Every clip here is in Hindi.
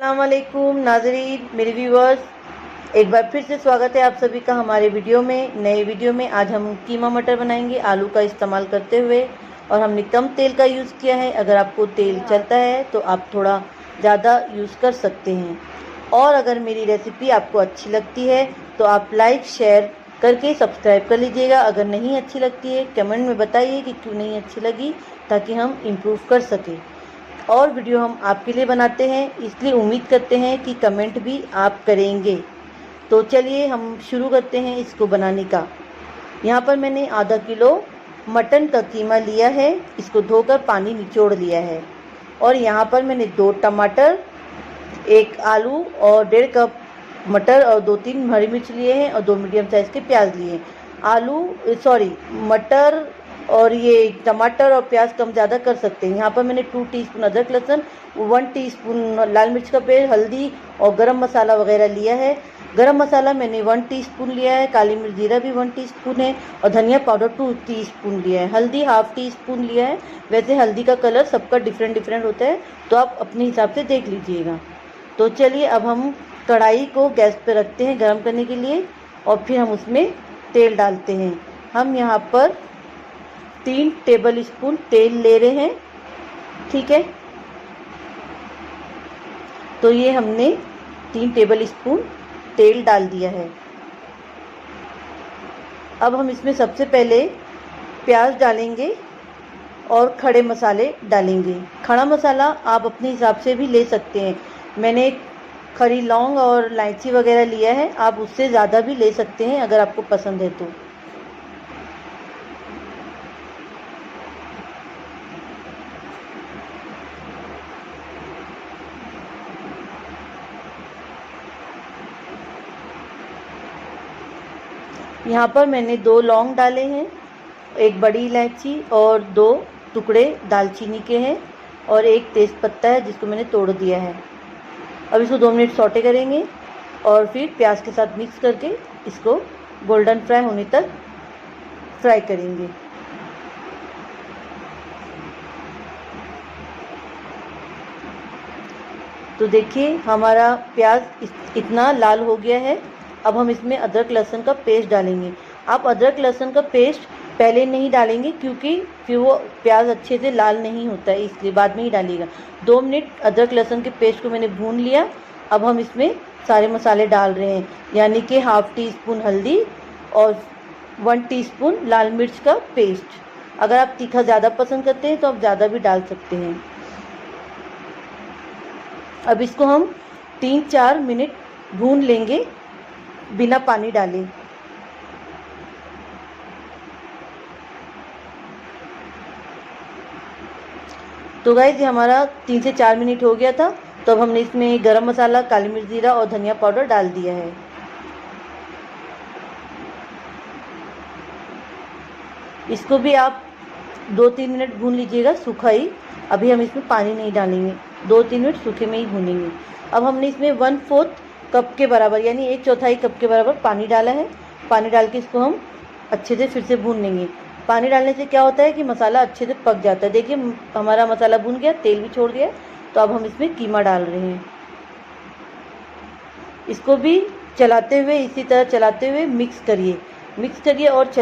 अस्सलामुअलैकुम नाज़रीन, मेरे व्यूअर्स, एक बार फिर से स्वागत है आप सभी का हमारे नए वीडियो में। आज हम कीमा मटर बनाएंगे आलू का इस्तेमाल करते हुए, और हमने कम तेल का यूज़ किया है। अगर आपको तेल चलता है तो आप थोड़ा ज़्यादा यूज़ कर सकते हैं। और अगर मेरी रेसिपी आपको अच्छी लगती है तो आप लाइक शेयर करके सब्सक्राइब कर लीजिएगा। अगर नहीं अच्छी लगती है कमेंट में बताइए कि क्यों नहीं अच्छी लगी, ताकि हम इम्प्रूव कर सकें। और वीडियो हम आपके लिए बनाते हैं, इसलिए उम्मीद करते हैं कि कमेंट भी आप करेंगे। तो चलिए हम शुरू करते हैं इसको बनाने का। यहाँ पर मैंने आधा किलो मटन का कीमा लिया है, इसको धोकर पानी निचोड़ लिया है। और यहाँ पर मैंने 2 टमाटर, 1 आलू और 1.5 कप मटर और 2-3 हरी मिर्च लिए हैं, और 2 मीडियम साइज़ के प्याज लिए हैं। मटर और ये टमाटर और प्याज कम ज़्यादा कर सकते हैं। यहाँ पर मैंने 2 टीस्पून अदरक लहसुन, 1 टीस्पून लाल मिर्च का पेस्ट, हल्दी और गरम मसाला वगैरह लिया है। गरम मसाला मैंने 1 टीस्पून लिया है, काली मिर्च जीरा भी 1 टीस्पून है, और धनिया पाउडर 2 टीस्पून लिया है। हल्दी हाफ टीस्पून लिया है। वैसे हल्दी का कलर सबका डिफरेंट होता है, तो आप अपने हिसाब से देख लीजिएगा। तो चलिए अब हम कढ़ाई को गैस पर रखते हैं गर्म करने के लिए, और फिर हम उसमें तेल डालते हैं। हम यहाँ पर 3 टेबल स्पून तेल ले रहे हैं, ठीक है। तो ये हमने 3 टेबल स्पून तेल डाल दिया है। अब हम इसमें सबसे पहले प्याज डालेंगे और खड़े मसाले डालेंगे। खड़ा मसाला आप अपने हिसाब से भी ले सकते हैं। मैंने खड़ी लौंग और इलायची वगैरह लिया है, आप उससे ज़्यादा भी ले सकते हैं अगर आपको पसंद है तो। यहाँ पर मैंने 2 लौंग डाले हैं, 1 बड़ी इलायची और 2 टुकड़े दालचीनी के हैं, और 1 तेज़पत्ता है जिसको मैंने तोड़ दिया है। अब इसको 2 मिनट सौटे करेंगे और फिर प्याज के साथ मिक्स करके इसको गोल्डन फ्राई होने तक फ्राई करेंगे। तो देखिए हमारा प्याज इतना लाल हो गया है। अब हम इसमें अदरक लहसुन का पेस्ट डालेंगे। आप अदरक लहसुन का पेस्ट पहले नहीं डालेंगे, क्योंकि फिर वो प्याज अच्छे से लाल नहीं होता है, इसलिए बाद में ही डालिएगा। 2 मिनट अदरक लहसुन के पेस्ट को मैंने भून लिया। अब हम इसमें सारे मसाले डाल रहे हैं, यानी कि हाफ टी स्पून हल्दी और 1 टीस्पून लाल मिर्च का पेस्ट। अगर आप तीखा ज़्यादा पसंद करते हैं तो आप ज़्यादा भी डाल सकते हैं। अब इसको हम 3-4 मिनट भून लेंगे बिना पानी डाले। तो गाइस ये हमारा 3 से 4 मिनट हो गया था। तो अब हमने इसमें गरम मसाला, काली मिर्च जीरा और धनिया पाउडर डाल दिया है। इसको भी आप 2-3 मिनट भून लीजिएगा सूखा ही। अभी हम इसमें पानी नहीं डालेंगे, 2-3 मिनट सूखे में ही भूनेंगे। अब हमने इसमें 1/4 कप के बराबर, यानी 1/4 कप के बराबर पानी डाला है। पानी डाल के इसको हम अच्छे से फिर से भून लेंगे। पानी डालने से क्या होता है कि मसाला अच्छे से पक जाता है। देखिए हमारा मसाला भून गया, तेल भी छोड़ दिया। तो अब हम इसमें कीमा डाल रहे हैं। इसको भी चलाते हुए, इसी तरह चलाते हुए मिक्स करिए और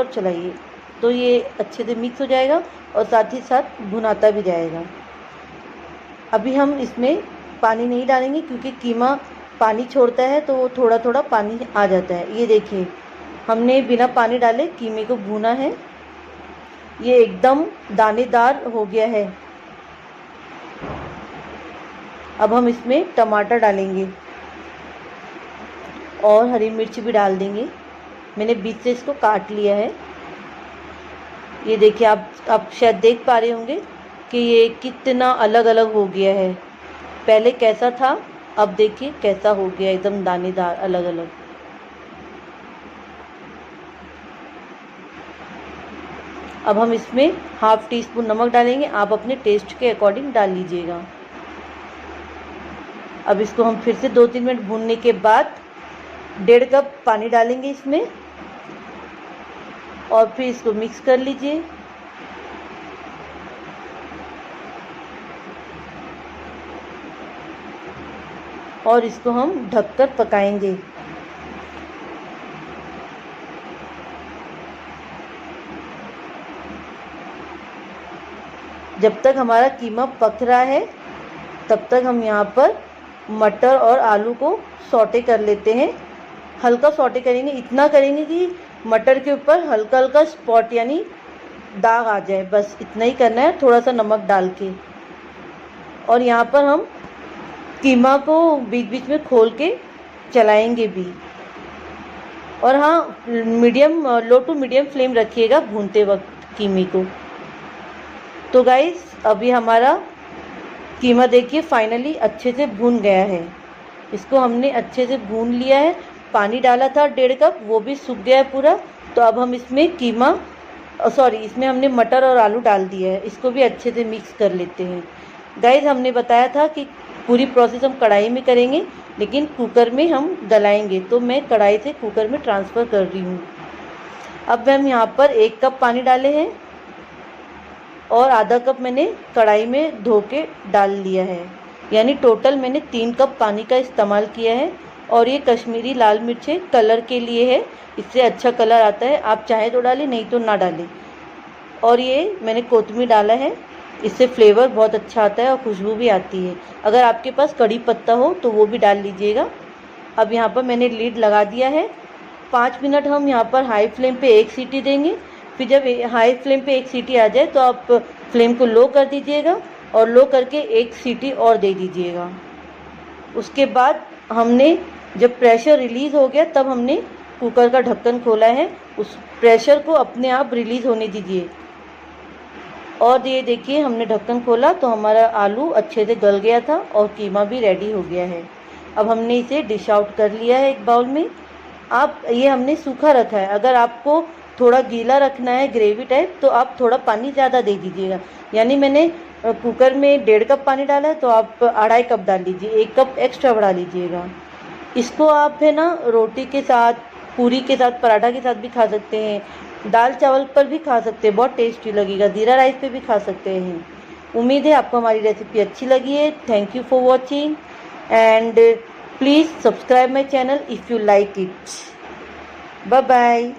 चलाइए। तो ये अच्छे से मिक्स हो जाएगा और साथ ही साथ भुनाता भी जाएगा। अभी हम इसमें पानी नहीं डालेंगे, क्योंकि कीमा पानी छोड़ता है तो वो थोड़ा थोड़ा पानी आ जाता है। ये देखिए हमने बिना पानी डाले कीमे को भूना है। ये एकदम दानेदार हो गया है। अब हम इसमें टमाटर डालेंगे और हरी मिर्च भी डाल देंगे। मैंने बीच से इसको काट लिया है। ये देखिए आप शायद देख पा रहे होंगे कि ये कितना अलग अलग हो गया है। पहले कैसा था, अब देखिए कैसा हो गया, एकदम दानेदार अलग अलग। अब हम इसमें हाफ टी स्पून नमक डालेंगे, आप अपने टेस्ट के अकॉर्डिंग डाल लीजिएगा। अब इसको हम फिर से 2-3 मिनट भूनने के बाद 1.5 कप पानी डालेंगे इसमें, और फिर इसको मिक्स कर लीजिए। और इसको हम ढककर पकाएंगे। जब तक हमारा कीमा पक रहा है तब तक हम यहाँ पर मटर और आलू को सौटे कर लेते हैं। हल्का सौटे करेंगे, इतना करेंगे कि मटर के ऊपर हल्का हल्का स्पॉट यानी दाग आ जाए, बस इतना ही करना है, थोड़ा सा नमक डाल के। और यहाँ पर हम कीमा को बीच बीच में खोल के चलाएंगे भी। और हाँ, लो टू मीडियम फ्लेम रखिएगा भूनते वक्त कीमे को। तो गाइस, अभी हमारा कीमा देखिए फाइनली अच्छे से भून गया है। इसको हमने अच्छे से भून लिया है। पानी डाला था 1.5 कप, वो भी सूख गया है पूरा। तो अब हम इसमें इसमें हमने मटर और आलू डाल दिया है। इसको भी अच्छे से मिक्स कर लेते हैं। गाइस, हमने बताया था कि पूरी प्रोसेस हम कढ़ाई में करेंगे, लेकिन कुकर में हम गलाएंगे, तो मैं कढ़ाई से कुकर में ट्रांसफ़र कर रही हूँ। अब हम यहाँ पर 1 कप पानी डाले हैं और आधा कप मैंने कढ़ाई में धो के डाल लिया है, यानी टोटल मैंने 3 कप पानी का इस्तेमाल किया है। और ये कश्मीरी लाल मिर्चें कलर के लिए है, इससे अच्छा कलर आता है। आप चाहे तो डालें, नहीं तो ना डालें। और ये मैंने कोतमीर डाला है, इससे फ्लेवर बहुत अच्छा आता है और खुशबू भी आती है। अगर आपके पास कड़ी पत्ता हो तो वो भी डाल लीजिएगा। अब यहाँ पर मैंने लीड लगा दिया है। 5 मिनट हम यहाँ पर हाई फ्लेम पे 1 सीटी देंगे। फिर जब हाई फ्लेम पे 1 सीटी आ जाए तो आप फ्लेम को लो कर दीजिएगा और लो करके 1 सीटी और दे दीजिएगा। उसके बाद हमने जब प्रेशर रिलीज़ हो गया तब हमने कुकर का ढक्कन खोला है। उस प्रेशर को अपने आप रिलीज़ होने दीजिए। और ये देखिए, हमने ढक्कन खोला तो हमारा आलू अच्छे से गल गया था और कीमा भी रेडी हो गया है। अब हमने इसे डिश आउट कर लिया है एक बाउल में। ये हमने सूखा रखा है। अगर आपको थोड़ा गीला रखना है, ग्रेवी टाइप, तो आप थोड़ा पानी ज़्यादा दे दीजिएगा। यानी मैंने कुकर में 1.5 कप पानी डाला है, तो आप 2.5 कप डाल लीजिए, 1 कप एक्स्ट्रा बढ़ा लीजिएगा। इसको आप है ना रोटी के साथ, पूरी के साथ, पराठा के साथ भी खा सकते हैं, दाल चावल पर भी खा सकते हैं, बहुत टेस्टी लगेगा। ज़ीरा राइस पे भी खा सकते हैं। उम्मीद है आपको हमारी रेसिपी अच्छी लगी है। Thank you for watching and please subscribe my channel if you like it. Bye bye.